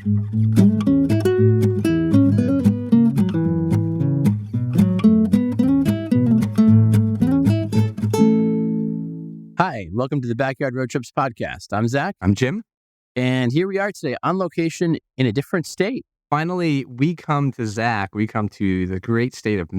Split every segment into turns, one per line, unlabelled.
Hi, welcome to the Backyard Road Trips podcast. I'm Zach.
I'm Jim.
And here we are today on location in a different state.
Finally, we come to the great state of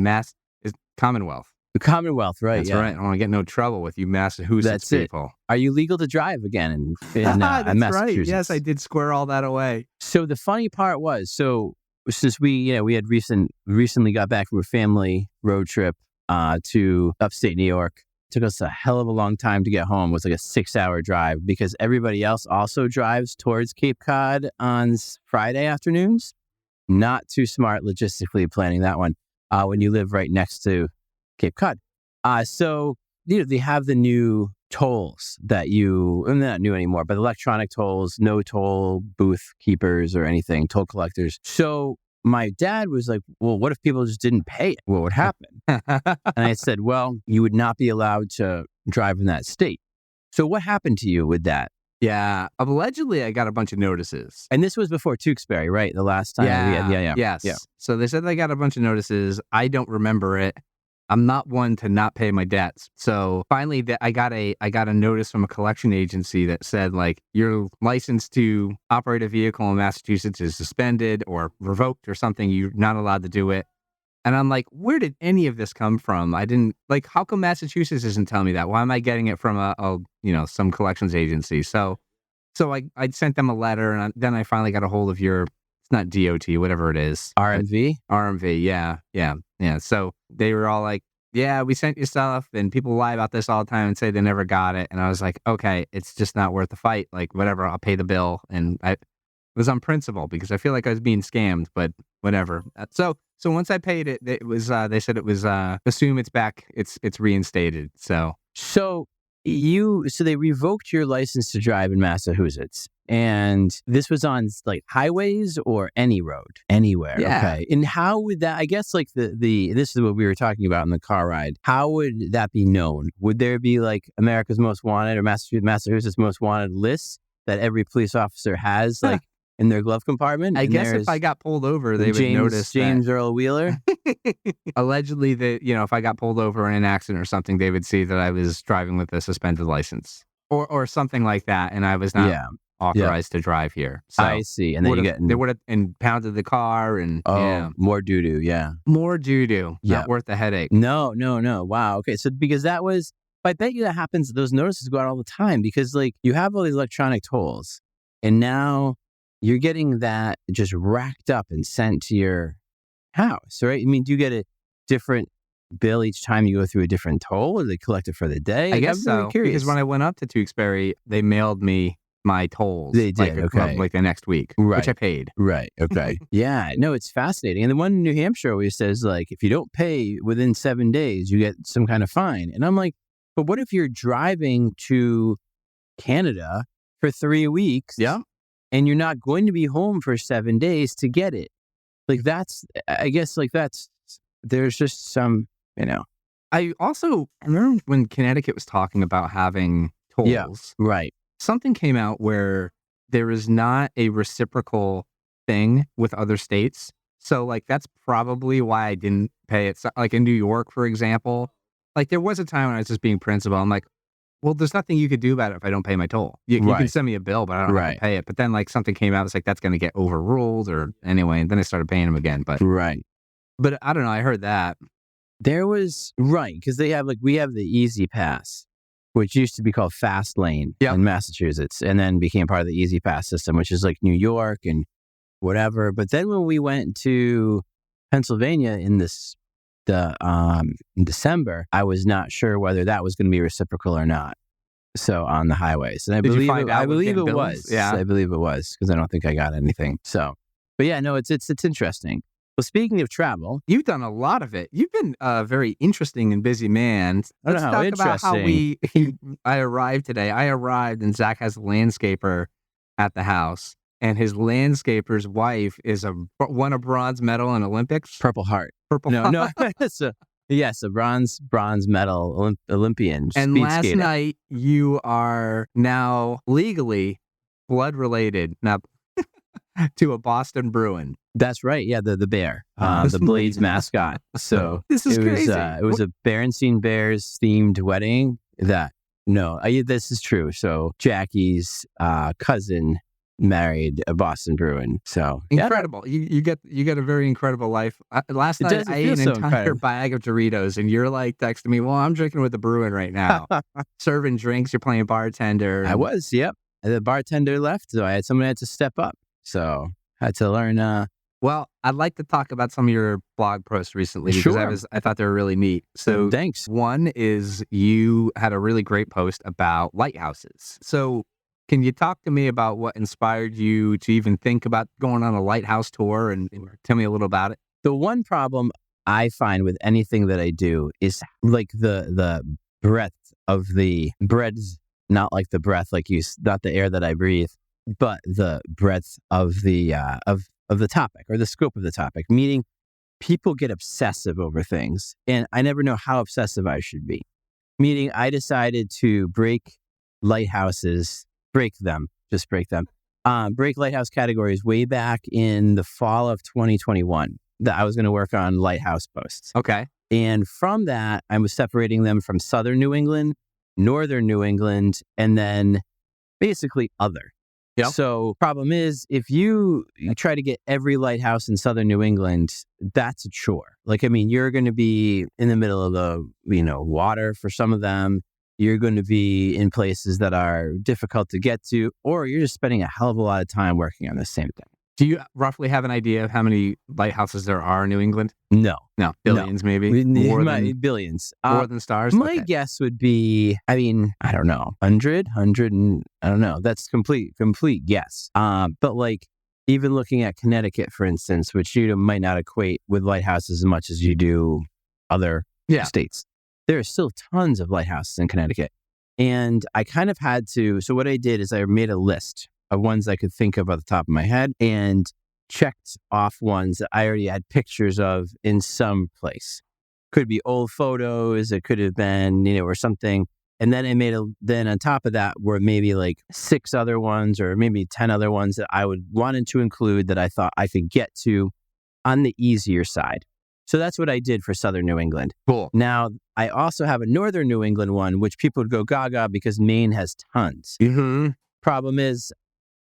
Commonwealth.
The Commonwealth, right?
That's right. I don't want to get in no trouble with you Massachusetts people.
Are you legal to drive again in
That's
Massachusetts?
Right. Yes, I did square all that away.
So the funny part was, since we had recently got back from a family road trip to upstate New York, it took us a hell of a long time to get home. It was like a 6-hour drive because everybody else also drives towards Cape Cod on Friday afternoons. Not too smart logistically planning that one when you live right next to Cape Cod. So they have the new tolls that they're not new anymore, but electronic tolls, no toll booth keepers or anything, toll collectors. So my dad was like, well, what if people just didn't pay it? What would happen? And I said, well, you would not be allowed to drive in that state. So what happened to you with that?
Yeah. Allegedly, I got a bunch of notices.
And this was before Tewksbury, right? The last time we had.
Yes.
Yeah.
So they said they got a bunch of notices. I don't remember it. I'm not one to not pay my debts. So finally, I got a notice from a collection agency that said, like, your license to operate a vehicle in Massachusetts is suspended or revoked or something. You're not allowed to do it. And I'm like, where did any of this come from? I didn't, like, how come Massachusetts isn't telling me that? Why am I getting it from some collections agency? So I sent them a letter, and then I finally got a hold of it's not DOT, whatever it is.
RMV?
RMV, yeah. So they were all like, yeah, we sent you stuff, and people lie about this all the time and say they never got it. And I was like, okay, it's just not worth the fight. Like, whatever, I'll pay the bill. And it was on principle because I feel like I was being scammed, but whatever. So once I paid it, it was they said it was assume it's back, it's reinstated. So
they revoked your license to drive in Massachusetts, and this was on like highways or any road, anywhere.
Yeah.
Okay. And how would that? I guess like this is what we were talking about in the car ride. How would that be known? Would there be like America's Most Wanted or Massachusetts Most Wanted lists that every police officer has, like? In their glove compartment?
I guess if I got pulled over, they would notice
James Earl Wheeler.
Allegedly, if I got pulled over in an accident or something, they would see that I was driving with a suspended license or something like that, and I was not authorized to drive here. So
I see. And then
they would have impounded the car and
more doo-doo. Yeah.
More doo-doo. Not worth the headache.
No. Wow. Okay. So because that was, I bet you that happens. Those notices go out all the time because like you have all these electronic tolls, and now you're getting that just racked up and sent to your house, right? I mean, do you get a different bill each time you go through a different toll, or they collect it for the day?
I guess so. Because when I went up to Tewksbury, they mailed me my tolls.
They did,
like the next week,
right.
Which I paid.
Right, okay. Yeah, no, it's fascinating. And the one in New Hampshire always says, like, if you don't pay within 7 days, you get some kind of fine. And I'm like, but what if you're driving to Canada for 3 weeks?
Yeah.
And you're not going to be home for 7 days to get it. Like there's just some,
I remember when Connecticut was talking about having tolls.
Yeah, right.
Something came out where there is not a reciprocal thing with other states. So like, that's probably why I didn't pay it. So, like in New York, for example, like there was a time when I was just being principled. I'm like, well, there's nothing you could do about it if I don't pay my toll. You can send me a bill, but I don't have to pay it. But then like something came out, it's like, that's going to get overruled or anyway. And then I started paying them again. But But I don't know. I heard that.
There was, because we have the Easy Pass, which used to be called Fast Lane in Massachusetts, and then became part of the Easy Pass system, which is like New York and whatever. But then when we went to Pennsylvania in December, I was not sure whether that was going to be reciprocal or not. So on the highways, and I believe it was. Yeah, I believe it was because I don't think I got anything. So, but yeah, no, it's interesting. Well, speaking of travel,
you've done a lot of it. You've been a very interesting and busy man. Let's talk about how I arrived today. I arrived and Zach has a landscaper at the house, and his landscaper's wife won a bronze medal in Olympics.
Purple Heart. No, yes, a bronze medal Olympian.
And last night you are now legally blood related. Now, to a Boston Bruin.
That's right. Yeah, the bear,
This
the Blades mascot. So
This is
it was
crazy.
it was a Berenstain Bears themed wedding. This is true. So Jackie's cousin married a Boston Bruin. So
Incredible. You get a very incredible life. Last night
doesn't
I
feel
ate an
so
entire
incredible.
bag of Doritos, and you're like texting me, "Well, I'm drinking with the Bruin right now, serving drinks. You're playing bartender."
I was. Yep. And the bartender left, so someone had to step up. So I had to learn.
Well, I'd like to talk about some of your blog posts recently because
Sure.
I thought they were really neat. So
Thanks.
one is you had a really great post about lighthouses. So can you talk to me about what inspired you to even think about going on a lighthouse tour and tell me a little about it?
The one problem I find with anything that I do is like the breadth of the breadth, not like the breath, not the air that I breathe, but the breadth of the of the topic or the scope of the topic. Meaning, people get obsessive over things, and I never know how obsessive I should be. Meaning, I decided to break lighthouses, break them, just break them, break lighthouse categories way back in the fall of 2021. That I was going to work on lighthouse posts.
Okay.
And from that, I was separating them from Southern New England, Northern New England, and then basically other.
Yep.
So problem is, if you try to get every lighthouse in Southern New England, that's a chore. You're going to be in the middle of the, water for some of them. You're going to be in places that are difficult to get to, or you're just spending a hell of a lot of time working on the same thing.
Do you roughly have an idea of how many lighthouses there are in New England?
No.
Billions maybe?
Billions.
More than stars?
My
Okay.
guess would be, I don't know, 100, and I don't know. That's complete guess. But even looking at Connecticut, for instance, which you might not equate with lighthouses as much as you do other states, there are still tons of lighthouses in Connecticut. And I kind of had to, so what I did is I made a list of ones I could think of off the top of my head and checked off ones that I already had pictures of in some place. Could be old photos, it could have been, or something. And then then on top of that were maybe 6 other ones or maybe 10 other ones that I wanted to include that I thought I could get to on the easier side. So that's what I did for Southern New England.
Cool.
Now, I also have a Northern New England one, which people would go gaga because Maine has tons.
Mm-hmm.
Problem is,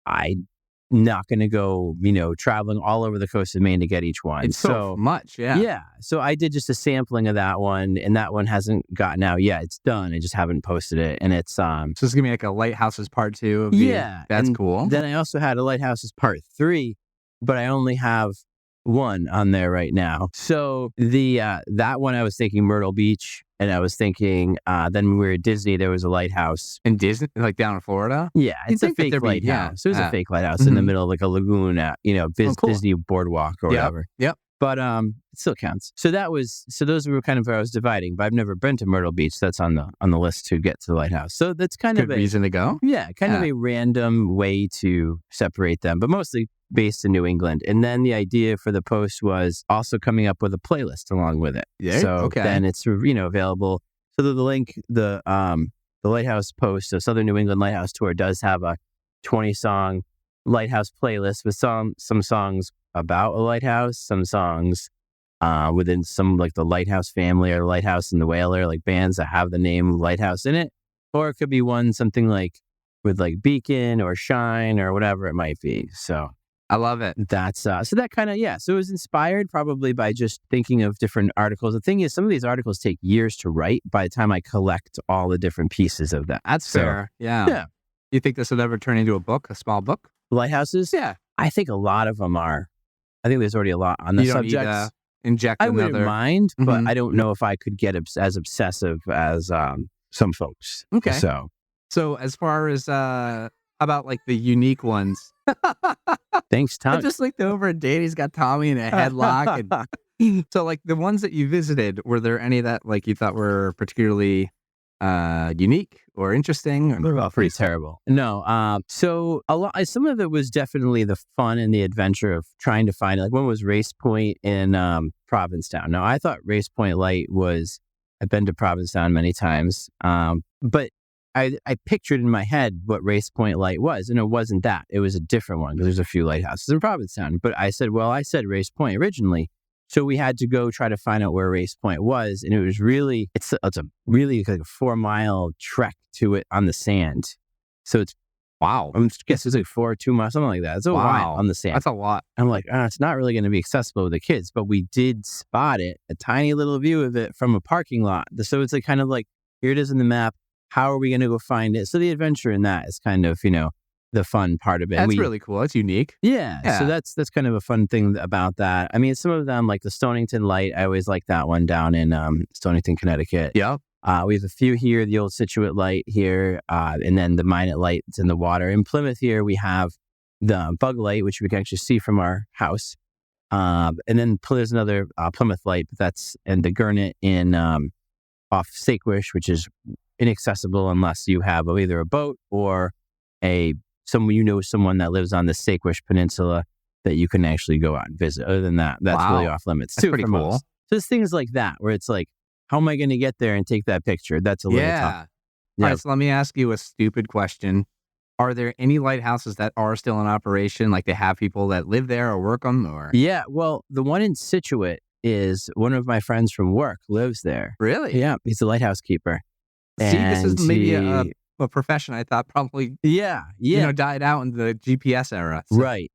I'm not going to go, traveling all over the coast of Maine to get each one.
It's so much, yeah.
Yeah. So I did just a sampling of that one, and that one hasn't gotten out yet. It's done. I just haven't posted it. And it's
So it's going to be like a Lighthouses Part 2 of That's
and
cool.
Then I also had a Lighthouses Part 3, but I only have one on there right now. So the that one I was thinking Myrtle Beach, and I was thinking then when we were at Disney there was a lighthouse
In Disney, like down in Florida?
Yeah, it's a
think that
fake
there'd be-
lighthouse.
yeah,
It was
yeah.
a fake lighthouse in the middle of a lagoon at
cool.
Disney Boardwalk or whatever.
Yep.
But it still counts. So those were kind of where I was dividing. But I've never been to Myrtle Beach. That's on the list to get to the lighthouse. So that's kind
Good
of
reason to go.
of a random way to separate them, but mostly based in New England. And then the idea for the post was also coming up with a playlist along with it.
Yeah.
So
Okay.
then it's available. So the link, the Lighthouse post, so Southern New England Lighthouse Tour does have a 20-song lighthouse playlist with some songs about a lighthouse, some songs within some the Lighthouse family or Lighthouse and the Whaler, bands that have the name Lighthouse in it. Or it could be one something with Beacon or Shine or whatever it might be. So
I love it.
that's so that kind of so it was inspired probably by just thinking of different articles. The thing is, some of these articles take years to write by the time I collect all the different pieces of them.
That's fair. Yeah.
Yeah.
You think this would ever turn into a book, a small book?
Lighthouses?
Yeah.
I think a lot of them are. I think there's already a lot on the
You don't need
subjects.
to inject
I
another.
wouldn't mind, but
Mhm.
I don't know if I could get as obsessive as some folks.
Okay.
So
As far as about the unique ones,
thanks,
I
Tom.
just looked over at Dave. He's got Tommy in a headlock. And so, the ones that you visited, were there any that you thought were particularly unique or interesting?
They're all pretty terrible. No, so a lot. Some of it was definitely the fun and the adventure of trying to find. One was Race Point in Provincetown. Now, I thought Race Point Light was. I've been to Provincetown many times, but I pictured in my head what Race Point Light was, and it wasn't that. It was a different one because there's a few lighthouses in Provincetown. But I said Race Point originally. So we had to go try to find out where Race Point was. And it was really, it's a really like a 4-mile trek to it on the sand. So it's,
wow.
I guess it's like 2 miles, something like that. It's a while on the sand.
That's a lot.
I'm like, it's not really going to be accessible to the kids, but we did spot it, a tiny little view of it from a parking lot. So it's like kind of like, here it is in the map. How are we going to go find it? So the adventure in that is kind of, the fun part of it.
That's really cool. It's unique.
Yeah. So that's kind of a fun thing about that. I mean, some of them, like the Stonington Light, I always like that one down in Stonington, Connecticut.
Yeah.
We have a few here, the old Situate Light here, and then the Minot Light that's in the water. In Plymouth here, we have the Bug Light, which we can actually see from our house. And then there's another Plymouth Light, and the Gurnet in off Sakewish, which is inaccessible unless you have either a boat or someone that lives on the Sakewish Peninsula that you can actually go out and visit. Other than that, that's really off limits.
That's pretty cool.
Most. So it's things like that where it's like, how am I going to get there and take that picture? That's a little tough.
All right, so let me ask you a stupid question. Are there any lighthouses that are still in operation? Like they have people that live there or work on them? Or?
Yeah, well, the one in Situate is one of my friends from work lives there.
Really?
Yeah, he's a lighthouse keeper.
See, this is maybe a profession I thought probably died out in the GPS era.
So. Right.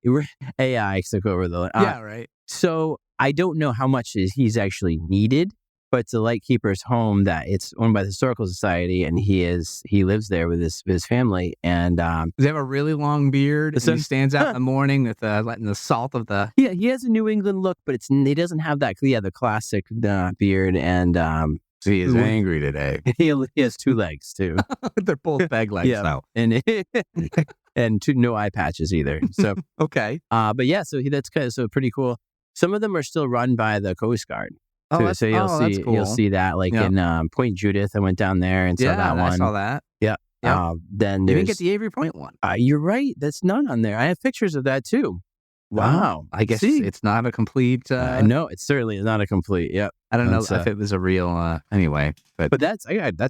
AI took over the...
yeah, right.
So I don't know how much he's actually needed, but it's a lightkeeper's home that it's owned by the Historical Society, and he lives there with his family. And
does he have a really long beard? And he stands out in the morning with letting the salt of the...
Yeah, he has a New England look, but he doesn't have that. The classic beard and...
So he is angry today.
He has 2 legs too.
They're both peg legs now,
and no eye patches either. So
okay,
but yeah, so that's kind of pretty cool. Some of them are still run by the Coast Guard.
So that's cool.
You'll see that in Point Judith. I went down there and saw that one.
I saw that.
Yeah. Then
you didn't get the Avery Point one.
You're right. That's not on there. I have pictures of that too. Wow.
I guess it's not a complete...
no, it certainly is not a complete... Yep.
I don't know if it was a real... anyway. But
that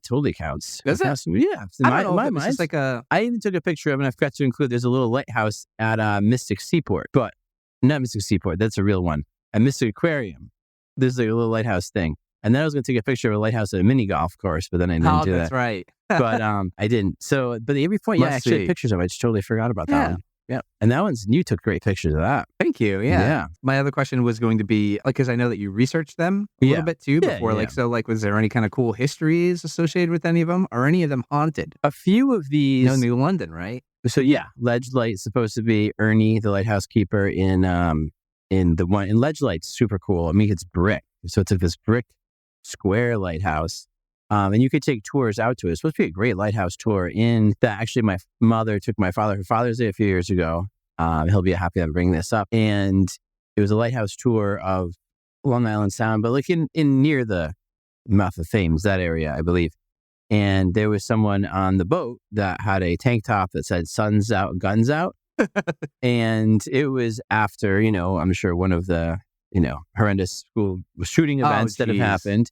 totally counts.
Does it?
Yeah.
I don't know. It's just like a...
I even took a picture of it, and I forgot to include, there's a little lighthouse at Mystic Seaport. But not Mystic Seaport. That's a real one. At Mystic Aquarium. There's like a little lighthouse thing. And then I was going to take a picture of a lighthouse at a mini golf course, but then I didn't do that.
That's right.
But I didn't. So, but the Avery Point, I actually had pictures of it. I just totally forgot about that one. Yeah. And you took great pictures of that.
Thank you. Yeah. My other question was going to be, because I know that you researched them a little bit too before. Was there any kind of cool histories associated with any of them? Or any of them haunted?
A few of these.
No, New London, right?
So Ledge Light's supposed to be Ernie, the lighthouse keeper in the one. And Ledge Light's super cool. I mean, it's brick. So it's like this brick square lighthouse. And you could take tours out to it. It's supposed to be a great lighthouse tour actually my mother took my father for Father's Day a few years ago. He'll be happy I'm bringing this up. And it was a lighthouse tour of Long Island Sound, but like in near the mouth of Thames, that area, I believe. And there was someone on the boat that had a tank top that said "Sun's out, guns out." And it was after, I'm sure one of the, horrendous school shooting events that have happened.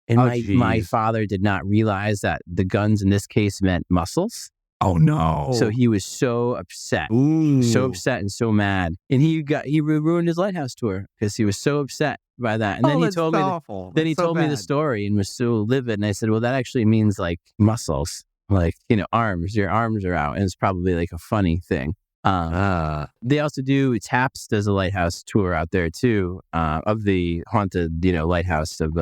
And my father did not realize that the guns in this case meant mussels.
Oh no!
So he was so upset, so upset and so mad, and he ruined his lighthouse tour because he was so upset by that. And then he told me the story and was so livid. And I said, well, that actually means like mussels, like arms. Your arms are out, and it's probably like a funny thing. They also do TAPS does a lighthouse tour out there too, of the haunted lighthouse of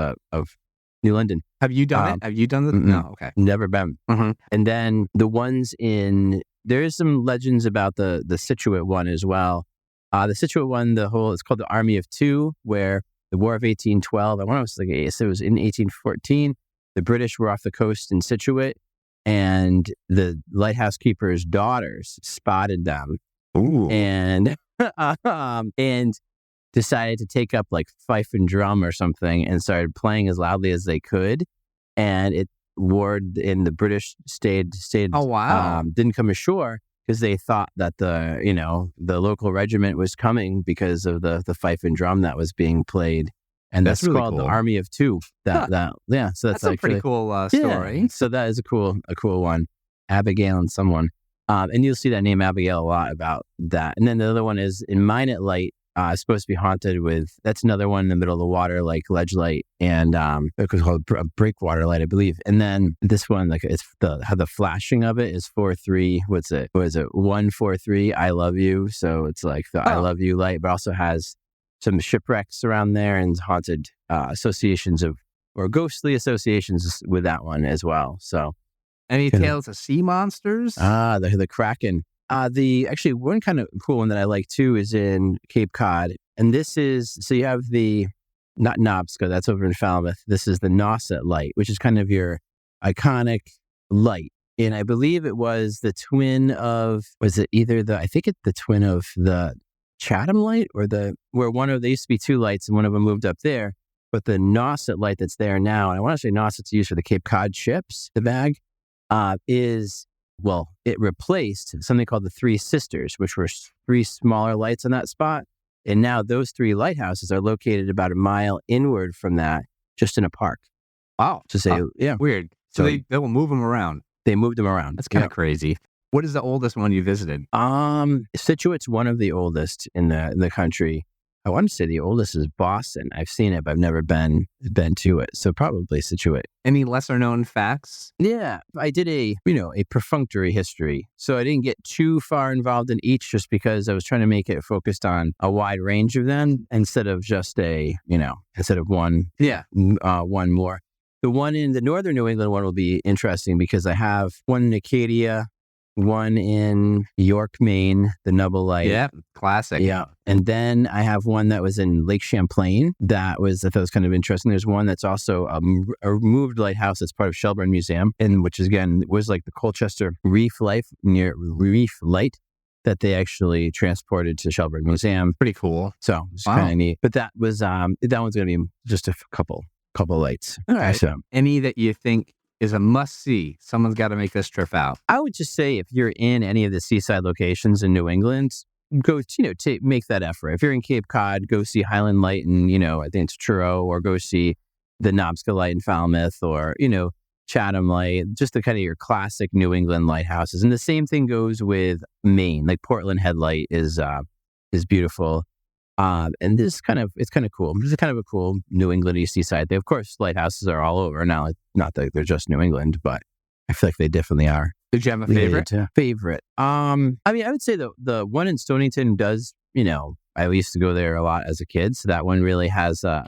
New London.
Have you done it? Have you done the... No, okay.
Never been.
Mm-hmm.
And then the ones there's some legends about the Situate one as well. The Situate one, it's called the Army of Two, where the War of 1812, it was in 1814, the British were off the coast in Situate, and the lighthouse keeper's daughters spotted them.
Ooh.
And decided to take up like fife and drum or something and started playing as loudly as they could. And it warred in the British stayed.
Oh, wow.
Didn't come ashore because they thought that the local regiment was coming because of the fife and drum that was being played. And that's really called cool. The Army of Two. So that's
a pretty cool story.
Yeah, so that is a cool one. Abigail and someone. And you'll see that name Abigail a lot about that. And then the other one is in Mine at Light. It's supposed to be haunted with, that's another one in the middle of the water, like ledge light, and it's called a breakwater light, I believe. And then this one, like it's how the flashing of it is 4-3. What is it? 1-4-3. I love you. So it's like the I love you light, but also has some shipwrecks around there and haunted associations or ghostly associations with that one as well. So
any tales of sea monsters?
The Kraken. Actually one kind of cool one that I like too is in Cape Cod. And this is, so you have not Nobska, that's over in Falmouth. This is the Nauset light, which is kind of your iconic light. And I believe it was the twin of, was it either I think it's the twin of the Chatham light or there used to be two lights and one of them moved up there. But the Nauset light that's there now, and I want to say Nauset's used for the Cape Cod ships, the bag, it replaced something called the Three Sisters, which were three smaller lights on that spot. And now those three lighthouses are located about a mile inward from that, just in a park.
Wow.
To say, yeah.
Weird. So they will move them around.
They moved them around.
That's kind of crazy. What is the oldest one you visited?
Situate's one of the oldest in the country. I want to say the oldest is Boston. I've seen it, but I've never been to it. So probably Situate.
Any lesser known facts?
Yeah, I did a perfunctory history. So I didn't get too far involved in each just because I was trying to make it focused on a wide range of them instead of just instead of one.
Yeah.
One more. The one in the northern New England one will be interesting because I have one in Acadia, one in York, Maine, the Nubble Light.
Yeah, classic.
Yeah. And then I have one that was in Lake Champlain. I thought was kind of interesting. There's one that's also a removed lighthouse that's part of Shelburne Museum, and which is, again, was like the Colchester Reef Light that they actually transported to Shelburne Museum.
Pretty cool.
So it's kind of neat. But that was that one's going to be just a couple lights.
All right. So, any that you think is a must-see? Someone's got to make this trip out.
I would just say if you're in any of the seaside locations in New England, go, make that effort. If you're in Cape Cod, go see Highland Light and, I think it's Truro, or go see the Nobska Light in Falmouth, or, Chatham Light, just the kind of your classic New England lighthouses. And the same thing goes with Maine. Like Portland Headlight is beautiful. And it's kind of cool. It's kind of a cool New England seaside. Of course, lighthouses are all over now. Not that they're just New England, but I feel like they definitely are.
Did you have a favorite?
Favorite. I would say the one in Stonington does, I used to go there a lot as a kid. So that one really has a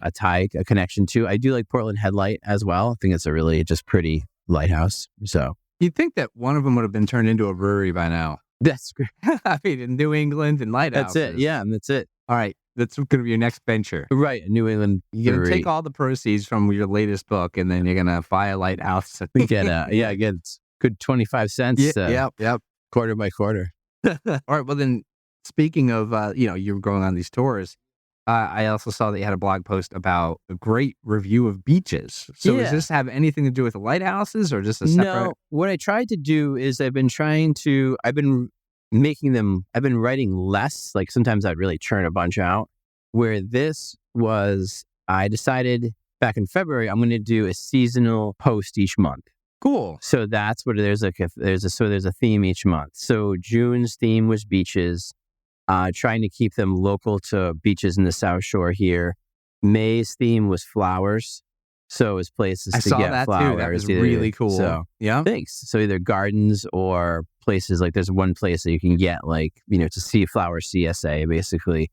connection to. I do like Portland Headlight as well. I think it's a really just pretty lighthouse. So
you'd think that one of them would have been turned into a brewery by now.
That's great.
In New England and lighthouses.
That's it. Yeah, that's it.
All right. That's going to be your next venture.
Right. New England.
You're going to take all the proceeds from your latest book and then you're going to buy a lighthouse.
Get good 25 cents.
Yep.
Quarter by quarter.
All right. Well, then speaking of, you were going on these tours. I also saw that you had a blog post about a great review of beaches. So does this have anything to do with the lighthouses or just a separate?
No. What I tried to do is I've been writing less. Like sometimes I'd really churn a bunch out. Where this was, I decided back in February, I'm going to do a seasonal post each month.
Cool.
So that's what there's a theme each month. So June's theme was beaches, trying to keep them local to beaches in the South Shore here. May's theme was flowers. So it's places to get
that
flowers.
Too. That was really cool.
So,
yeah.
Thanks. So either gardens or places, like there's one place that you can get to see flower CSA basically.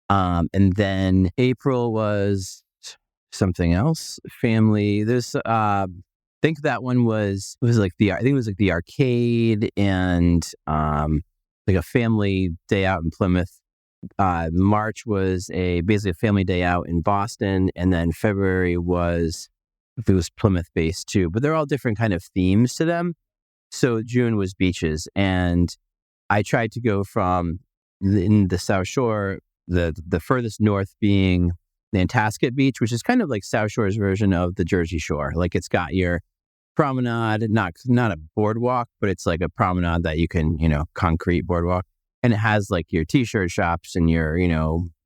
And then April was something else. Family. There's I think that one was like the arcade and like a family day out in Plymouth. March was basically a family day out in Boston, and then February it was Plymouth based too. But they're all different kind of themes to them. So June was beaches, and I tried to go from in the South Shore, the furthest north being Nantasket Beach, which is kind of like South Shore's version of the Jersey Shore. Like it's got your promenade, not a boardwalk, but it's like a promenade that you can, concrete boardwalk. And it has like your t-shirt shops and your,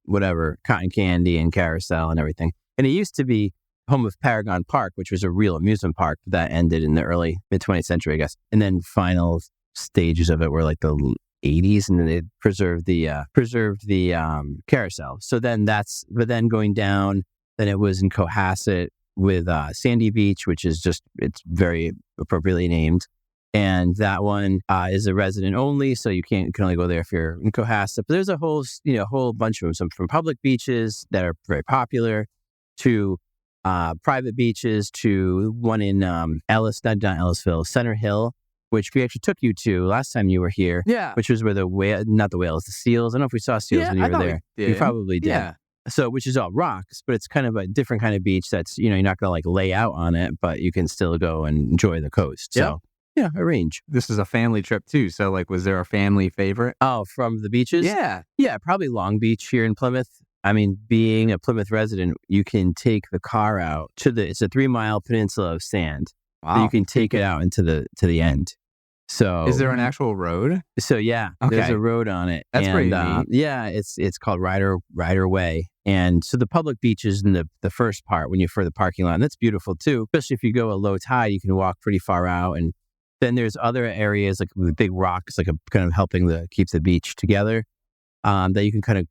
whatever, cotton candy and carousel and everything. And it used to be home of Paragon Park, which was a real amusement park that ended in the early mid-20th century, I guess. And then final stages of it were like the 80s, and then they preserved the carousel. So then but then going down, then it was in Cohasset with Sandy Beach, which is it's very appropriately named. And that one is a resident only, so you can only go there if you're in Cohasset. But there's a whole bunch of them, some from public beaches that are very popular to private beaches, to one in not Ellisville, Center Hill, which we actually took you to last time you were here.
Yeah.
Which was where not the whales, the seals. I don't know if we saw seals when you were there. You probably did. Yeah. So, which is all rocks, but it's kind of a different kind of beach that's, you're not going to like lay out on it, but you can still go and enjoy the coast.
Yep.
So, yeah, arrange.
This is a family trip too. So, like, was there a family favorite?
Oh, from the beaches?
Yeah.
Yeah, probably Long Beach here in Plymouth. I mean, being a Plymouth resident, you can take the car out it's a 3-mile peninsula of sand.
Wow.
So you can take it out into the end. So
is there an actual road?
So yeah, there's a road on it.
That's pretty neat.
Yeah, it's called Rider Way. And so the public beach is in the first part when you're for the parking lot. And that's beautiful too. Especially if you go a low tide, you can walk pretty far out. And then there's other areas like with big rocks, like kind of helping keep the beach together, that you can kind of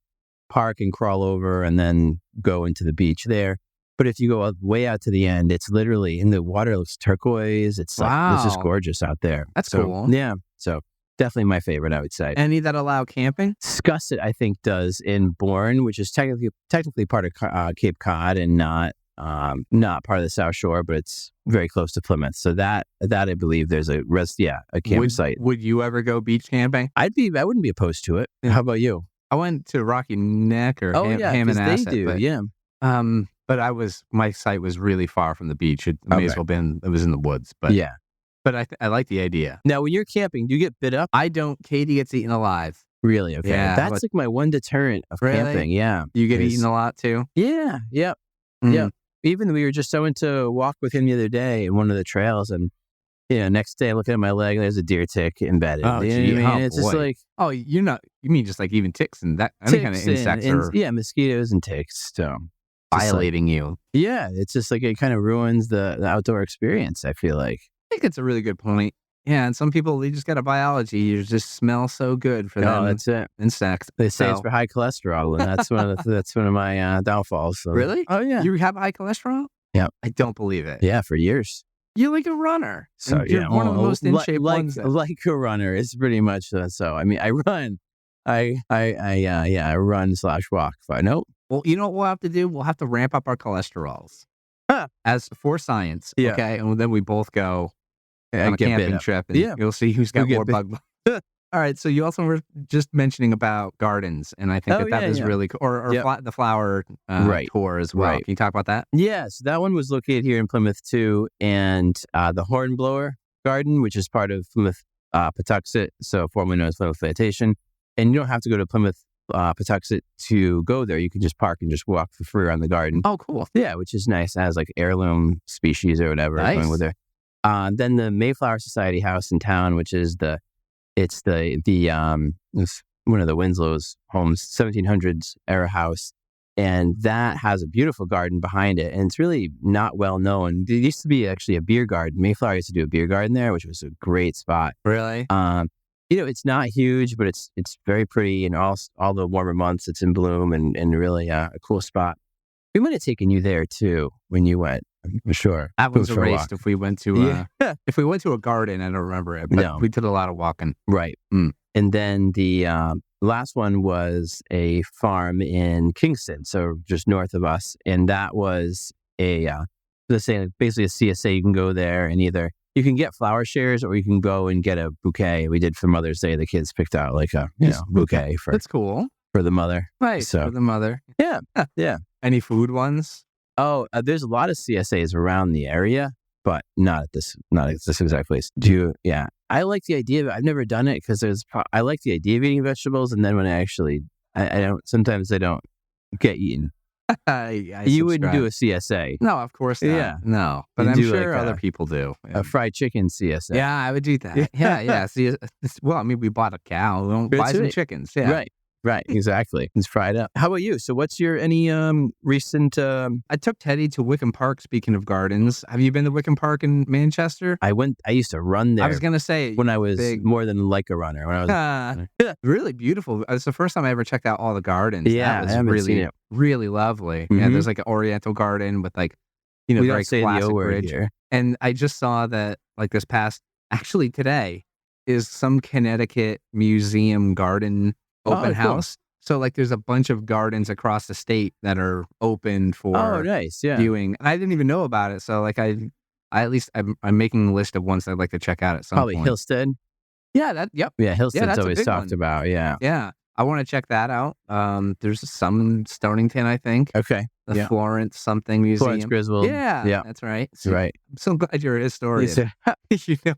park and crawl over and then go into the beach there. But if you go way out to the end, it's literally, and the water looks turquoise. It's it's just gorgeous out there.
That's cool.
Yeah. So definitely my favorite, I would say.
Any that allow camping?
Scusset, I think, does in Bourne, which is technically part of Cape Cod and not part of the South Shore, but it's very close to Plymouth. So that I believe there's a campsite.
Would you ever go beach camping?
I wouldn't be opposed to it. How about you?
I went to Rocky Neck or Hammonasset.
They do, yeah.
But my site was really far from the beach. It may as well been, it was in the woods. But
yeah.
But I like the idea.
Now, when you're camping, do you get bit up?
I don't. Katie gets eaten alive.
Really? Okay.
Yeah,
that's like my one deterrent of camping. Yeah.
You get eaten a lot too?
Yeah. Yep. Mm. Yep. Even we were just going to walk with him the other day in one of the trails, and next day I'm looking at my leg and there's a deer tick embedded.
Oh, gee,
it's just like,
oh, you mean just like even ticks and that any kind of insects
mosquitoes and ticks. So
violating you.
Yeah, it's just like it kind of ruins the outdoor experience, I feel like.
I think it's a really good point. Yeah, and some people, they just got a biology. You just smell so good for them.
Oh, that's it.
Insects.
They say it's for high cholesterol, and that's one of my downfalls. So.
Really?
Oh, yeah.
You have high cholesterol?
Yeah.
I don't believe it.
Yeah, for years.
You're like a runner.
So
you're one of the most in shape ones.
Like a runner. It's pretty much so. I mean, I run. I run/walk. Nope.
Well, you know what we'll have to do? We'll have to ramp up our cholesterols. As for science.
Yeah.
Okay. And then we both go on a camping trip. And you'll see who's got more bug. All right. So you also were just mentioning about gardens. And I think that is really cool. Or the flower tour as well. Right. Can you talk about that?
Yes. That one was located here in Plymouth too. And the Hornblower Garden, which is part of Plymouth Patuxent, so formerly known as Plymouth Plantation. And you don't have to go to Plymouth Patuxent to go there. You can just park and just walk for free around the garden.
Oh, cool.
Yeah, which is nice. It has like heirloom species or whatever going with there. Then the Mayflower Society House in town, which is it's one of the Winslow's homes, 1700s era house. And that has a beautiful garden behind it. And it's really not well known. There used to be actually a beer garden. Mayflower used to do a beer garden there, which was a great spot.
Really?
It's not huge, but it's very pretty. And all the warmer months, it's in bloom and really a cool spot. We might have taken you there too when you went. I'm sure.
That was erased if we went to if we went to a garden. I don't remember it, but we did a lot of walking.
Right. Mm. And then the last one was a farm in Kingston, so just north of us, and that was basically a CSA. You can go there and either you can get flower shares or you can go and get a bouquet. We did for Mother's Day. The kids picked out like a bouquet for
that's cool
for the mother.
Right.
So,
for the mother.
Yeah. Yeah.
Any food ones?
Oh, there's a lot of CSAs around the area, but not at this exact place. Yeah. I like the idea of it. I've never done it because I like the idea of eating vegetables, and then when I don't, sometimes they don't get eaten. You wouldn't do a CSA.
No, of course not. Yeah. No, but I'm sure other people do.
A fried chicken CSA.
Yeah, I would do that. Yeah. See, well, I mean, we bought a cow. We'll buy some chickens. Yeah.
Right. Right, exactly. It's fried up. How about you? So what's your any recent
I took Teddy to Wickham Park, speaking of gardens. Have you been to Wickham Park in Manchester?
I used to run there
I was going to say,
when I was
big.
more than like a runner. When I was
Really beautiful. It's the first time I ever checked out all the gardens.
Yeah,
That was
I haven't seen
really,
it.
really lovely. Yeah, there's like an Oriental garden with like,
we
very
don't say the
classic
O word
bridge.
here.
And I just saw that like actually today is some Connecticut museum garden open
cool.
house. So like there's a bunch of gardens across the state that are open for
Nice. Yeah.
viewing. And I didn't even know about it. So like I at least I'm making a list of ones I'd like to check out at some
Probably
point.
Hillstead.
Yeah, yep.
Yeah, Hillstead's
that's a
always
big
talked
one.
about. Yeah.
Yeah. I want to check that out. There's some in Stonington, I think.
Okay.
The Florence something museum.
Florence Griswold.
Yeah, that's right. So,
Right.
I'm so glad you're a historian. You know.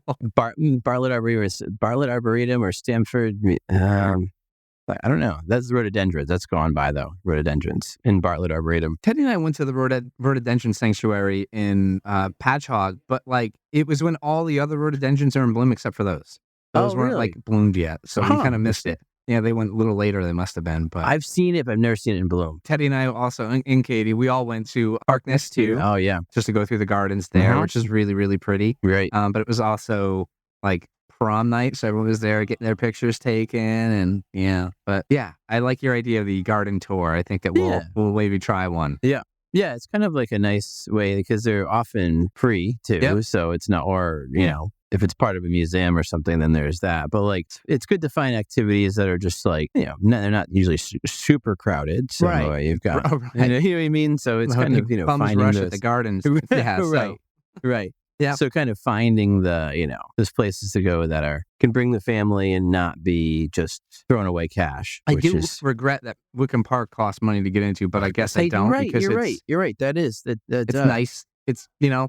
Bartlett Arboretum or Stamford. I don't know. That's rhododendrons. That's gone by though. Rhododendrons in Bartlett Arboretum.
Teddy and I went to the rhododendron sanctuary in Patchogue, but like it was when all the other rhododendrons are in bloom except for those. Those weren't
really?
like bloomed yet, so we kind of missed it. Yeah, they went a little later. They must have been, but
I've seen it, but I've never seen it in bloom.
Teddy and I also, and Katie, we all went to Harkness too.
Oh yeah,
just to go through the gardens there, which is really, really pretty.
Right.
But it was also like prom night, so everyone was there getting their pictures taken, and But yeah, I like your idea of the garden tour. I think that we'll maybe try one.
Yeah. Yeah, it's kind of like a nice way because they're often free too.
Yep.
So it's not, or you know, if it's part of a museum or something, then there's that. But like, it's good to find activities that are just like, they're not usually super crowded. So you've got, you know what I mean? So it's kind of,
bums rush at the gardens. Yeah,
right.
Yeah.
So kind of finding those places to go that can bring the family and not be just throwing away cash.
I do regret that Wickham Park costs money to get into, but I guess I don't because
you're right. That is
it's nice. It's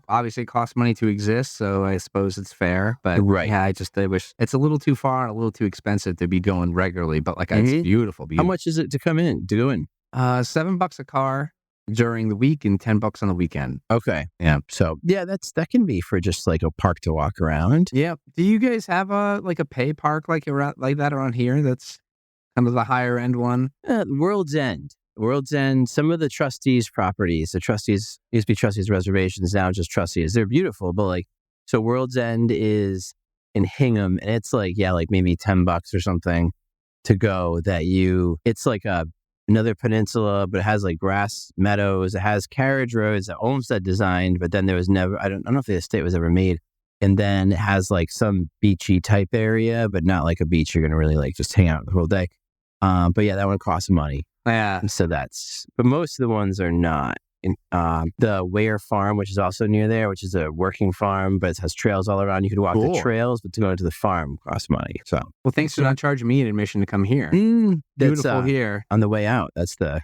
obviously it costs money to exist, so I suppose it's fair. But yeah, I wish it's a little too far, a little too expensive to be going regularly. But like it's beautiful.
How much is it to go in?
$7 a car during the week and $10 on the weekend.
Okay.
Yeah.
So that can be for just like a park to walk around.
Yeah. Do you guys have a pay park like that around here? That's kind of the higher end one.
World's End. Some of the trustees' properties. The trustees used to be trustees' reservations. Now just trustees. They're beautiful, but so World's End is in Hingham, and it's like maybe $10 or something to go. It's like another peninsula, but it has like grass meadows. It has carriage roads that Olmsted designed, but then there was never, I don't know if the estate was ever made. And then it has like some beachy type area, but not like a beach you're going to really like just hang out the whole day. But yeah, that one costs money.
Yeah.
So but most of the ones are not. The Ware Farm, which is also near there, which is a working farm, but it has trails all around. You could walk the trails, but to go to the farm costs money. So,
well, thanks for not charging me an admission to come here. Beautiful here.
On the way out, that's
yeah,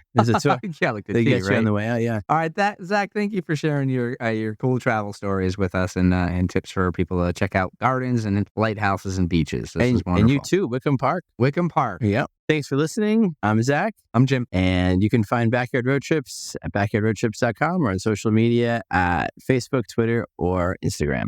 like
they get you on the way out. Yeah.
All right, Zach, thank you for sharing your cool travel stories with us and tips for people to check out gardens and lighthouses and beaches. This is wonderful.
And you too, Wickham Park.
Yeah.
Thanks for listening. I'm Zach.
I'm Jim.
And you can find Backyard Road Trips at backyardroadtrips.com or on social media at Facebook, Twitter, or Instagram.